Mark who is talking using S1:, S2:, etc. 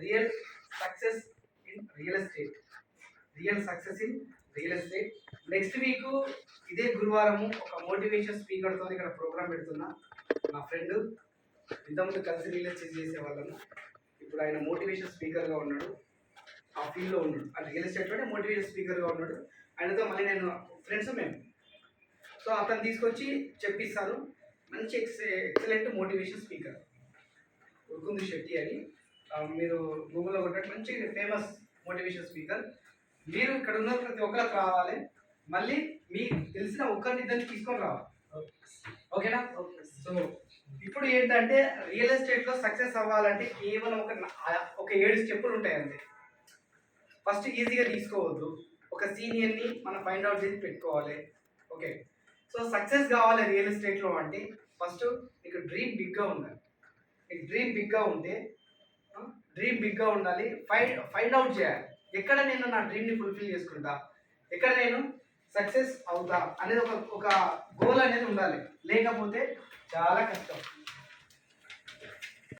S1: Real success in real estate. Real success in real estate. Next week ఇదే గురువారము ఒక motivation స్పీకర్తో ఇక్కడ programme పెడుతున్నా. నా ఫ్రెండ్ ఇంతకుముందు కలిసి రియల్ ఎస్టేట్ చేసేవాళ్ళము. ఇప్పుడు ఆయన మోటివేషన్ స్పీకర్గా ఉన్నాడు, ఆ ఫీల్డ్లో ఉన్నాడు, ఆ రియల్ ఎస్టేట్లోనే మోటివేషన్ స్పీకర్గా ఉన్నాడు. ఆయనతో మళ్ళీ నేను ఫ్రెండ్స్ మేము. సో అతను తీసుకొచ్చి చెప్పిస్తాను. మంచి ఎక్సలెంట్ మోటివేషన్ స్పీకర్ ఉరుకుంది శెట్టి అని, మీరు గూగుల్లో కొట్టండి. మంచి ఫేమస్ మోటివేషన్ స్పీకర్. మీరు ఇక్కడ ఉన్న ప్రతి ఒక్కరికి రావాలి, మళ్ళీ మీకు తెలిసిన ఒక్కరిని ఇద్దరిని తీసుకొని రావాలి. ఓకేనా? సో ఇప్పుడు ఏంటంటే రియల్ ఎస్టేట్లో సక్సెస్ అవ్వాలంటే కేవలం ఒక 7 స్టెప్పులు ఉంటాయి అంతే. ఫస్ట్ ఈజీగా తీసుకోవద్దు, ఒక సీనియర్ని మనం ఫైండ్ అవుట్ చేసి పెట్టుకోవాలి. ఓకే, సో సక్సెస్ కావాలి రియల్ ఎస్టేట్లో అంటే ఫస్ట్ నీకు డ్రీమ్ బిగ్గా ఉండాలి. నీకు డ్రీమ్ బిగ్గా ఉంటే డ్రీమ్ బిగ్గా ఉండాలి. ఫైండ్ అవుట్ చేయాలి, ఎక్కడ నేను నా డ్రీమ్ని ఫుల్ఫిల్ చేసుకుంటా, ఎక్కడ నేను సక్సెస్ అవుతా అనేది ఒక గోల్ అనేది ఉండాలి. లేకపోతే చాలా కష్టం.